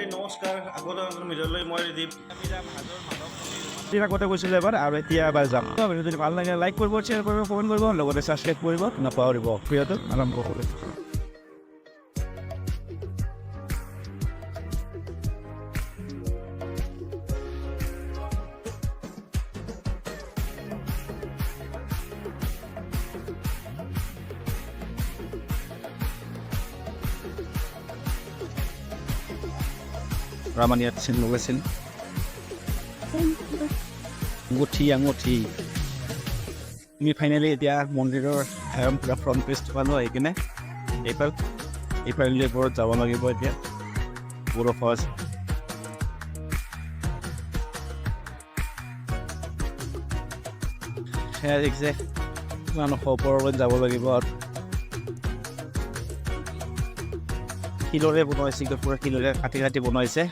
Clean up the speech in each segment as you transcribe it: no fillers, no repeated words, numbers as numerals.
নমস্কাৰ আগতে মিললৈ মই ৰিদিপ আগতে গৈছিলোঁ এবাৰ আৰু এতিয়া এবাৰ যাম যদি ভাল লাগে লাইক কৰিব শ্বেয়াৰ কৰিব কমেণ্ট কৰিব লগতে ছাবস্ক্ৰাইব কৰিব নাপাহৰিব প্ৰিয়টো আৰম্ভ কৰিব Raman ইয়াত চিন লগাইছিল আঙুঠি আমি ফাইনেলি এতিয়া মন্দিৰৰ পুৰা ফ্ৰণ্ট পেজটো পালোঁ আহি কিনে এইফালে ওপৰত যাব লাগিব এতিয়া পুৰো সহজ সেয়া দেখিছে কিমান ওপৰত যাব লাগিব আৰু শিলৰে বনাইছে পুৰা শিলৰে কাটি বনাইছে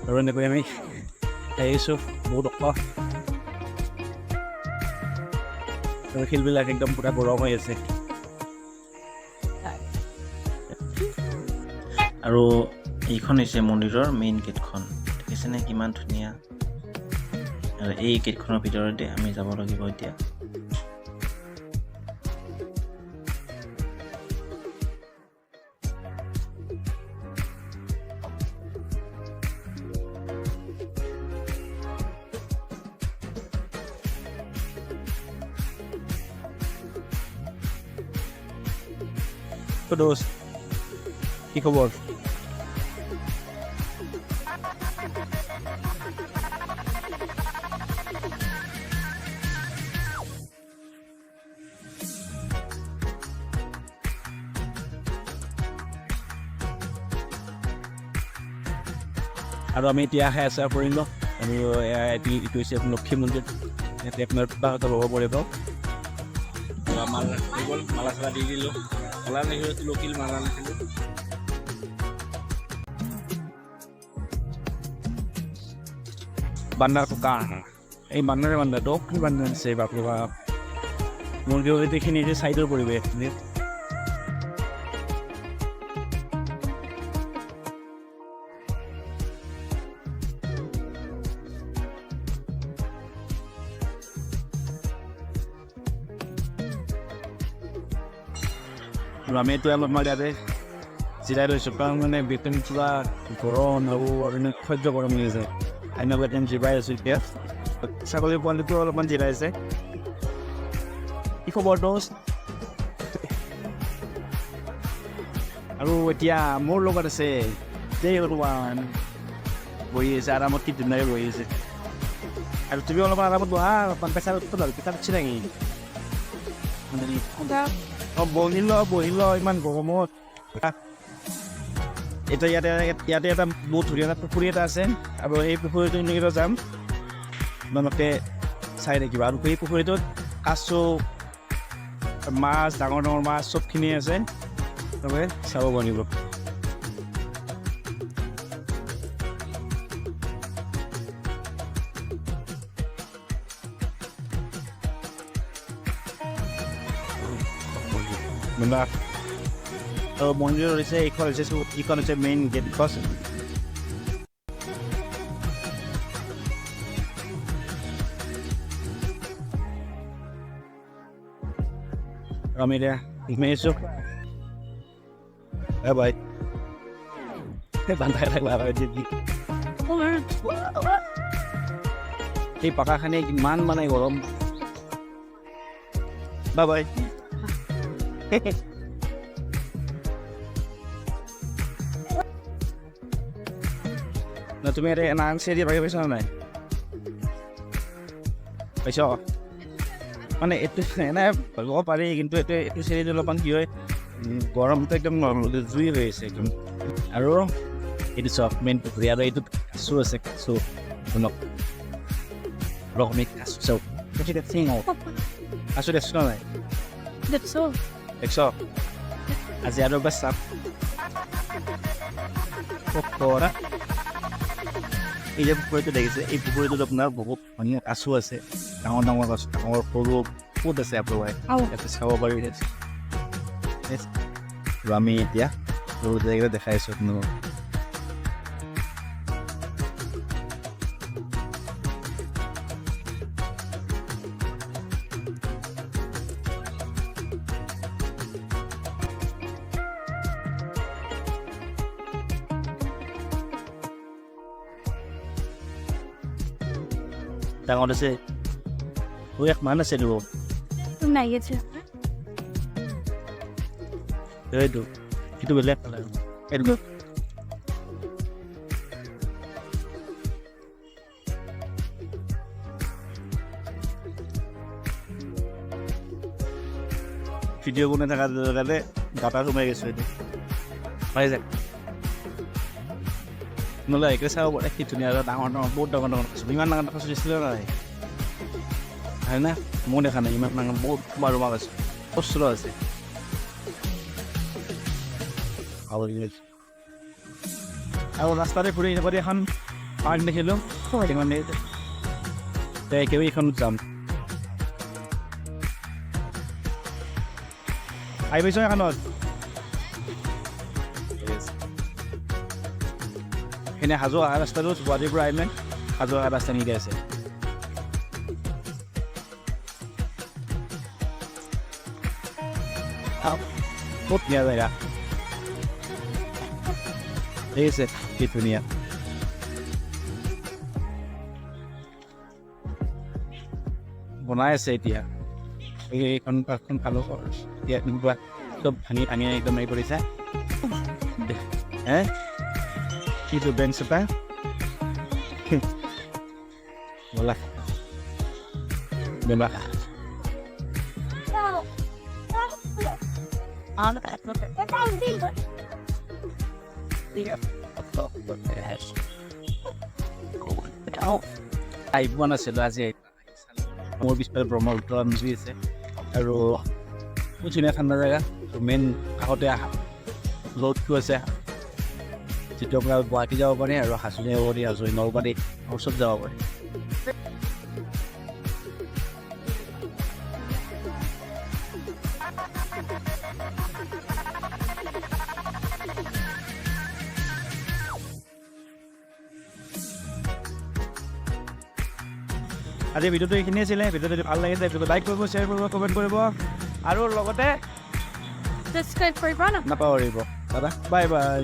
আৰু এনেকৈ আমি আহিছোঁ বহুত ওখ আৰু শিলবিলাক একদম পুৰা গৰম হৈ আছে আৰু এইখন হৈছে মন্দিৰৰ মেইন গেটখন দেখিছেনে কিমান ধুনীয়া আৰু এই গেটখনৰ ভিতৰতে আমি যাব লাগিব এতিয়া তো দোস্ত কি খবৰ আৰু আমি এতিয়া আশা কৰিলোঁ আমি এইটো হৈছে লক্ষী মন্দিৰ ইয়াতে আপোনাৰ কিবা ল'ব পাৰিব মালা চালা দি দিলোঁ মালা নাহিলোঁ তুলসীৰ মালা নাহিলোঁ বান্দাৰ কা এই বান্দাৰে বান্দাটো কি বান্দা আছে বাপৰে বাপ মন্দিৰৰ এইখিনি যে চাইডৰ পৰিৱেশ আমি এইটো অলপমান ইয়াতে জিৰাই লৈছোঁ কাৰণ মানে বেটেন পুৰা গৰম আৰু সহ্য গৰম হৈ আছে এনেকুৱা টাইম জিৰাই আছোঁ এতিয়া ছাগলী পোৱালিটো অলপমান জিৰাইছে কি খবৰ দোস্ত আৰু এতিয়া মোৰ লগত আছে অলপমান বহি আছে আৰামত কি ধুনীয়াকৈ বহি আছে আৰু তুমি অলপমান আৰামত বহা অলপমান পেচা উঠছি নেকি বহিল ইমান গৰমত এতিয়া ইয়াতে এটা বহুত ধুনীয়া এটা পুখুৰী এটা আছে আৰু এই পুখুৰীটো এনেকৈ যাম তোমালোকে চাই থাকিবা আৰু সেই পুখুৰীটোত কাছু মাছ ডাঙৰ ডাঙৰ মাছ চবখিনি আছে চবে চাব পাৰিব মন্দিৰ হৈছে এইখন হৈছে মেইন গেট আমি এতিয়া ইমেজো বাই বান্ধাই থাকলা সেই পাকাখানি কিমান মানে গৰম বাই তুমি এটা নাম চেৰি পাই পাইছা নাই পাইছ মানে এইটো এনে ভাবিব পাৰি কিন্তু এইটো চেৰিটো অলপমান কি হয় গৰমটো একদম জুই হৈ আছে একদম আৰু এইটো চব মেইন পুখুৰী আৰু এইটোত কাছু আছে কাছু শুনক ৰকমেই কাছু চাওক কাছু দেখছ নাই দেখছ আজি আৰু এবাৰ চাপ পকৰা এই যে পুখুৰীটো দেখিছে এই পুখুৰীটোত আপোনাৰ বহুত ধুনীয়া কাছু আছে ডাঙৰ ডাঙৰ কাছু ডাঙৰ সৰু ক'ত আছে আপোনাৰ ইয়াতে চাব পাৰি আৰু আমি এতিয়া সৰু জেগাতে দেখাই আছোঁ আপোনালোকক ডাঙৰ আছে এক মান আছে দিব নাই গেছে এইটো সেইটো বেলেগ কালাৰ এইটো ভিডিঅ' বনাই থকা জেগাতে গাটা সোমাই গৈছোঁ এইটো পাই যায় নহ'লে একে চাব পাৰে কি ধুনীয়া ডাঙৰ ডাঙৰ বহুত ডাঙৰ ডাঙৰ কাছু ইমান ডাঙৰ কাছু দিছিলে নাই হয় না মই দেখা নাই ইমান ডাঙৰ বহুত বাৰু মাছ আছে কষ্ট আছে আৰু ৰাস্তাতে ফুৰি এনেকৈ এখন পাৰ্ক দেখিলোঁ মানে একেবাৰে এইখন যাম আহি পাইছোঁ এখনত এনে হাজো অহা ৰাস্তাটো গুৱাহাটীৰ পৰা আহিলে হাজো অহা ৰাস্তা নিদি আছে বহুত ধুনীয়া জেগা ঠিক আছে কি ধুনীয়া বনাই আছে এতিয়া এইখন পাৰ্কখন খালোঁ এতিয়া এনেকুৱা চব ভাঙি ভাঙি একদম হেৰি কৰিছে হে কিটো বেঞ্চ এটা ব'লা বেলা আহি পোৱা নাছিলোঁ আজি মোৰ পিছফালে ব্ৰহ্মপুত্ৰ নদী আছে আৰু বহুত ধুনীয়া ঠাণ্ডা জেগা মেইন কাষতে ৰ'দটো আছে যিটো আপোনাৰ গুৱাহাটী যাব পাৰে আৰু হাজোনি যাব পাৰি হাজোনি নলবাৰী আৰু চব যাব পাৰে আজি ভিডিঅ'টো এইখিনি আছিলে ভিডিঅ'টো যদি ভাল লাগিছে ভিডিঅ'টো লাইক কৰিব শ্বেয়াৰ কৰিব কমেণ্ট কৰিব আৰু লগতে সাবস্ক্ৰাইব কৰিব নাপাহৰিব দাদা বাই বাই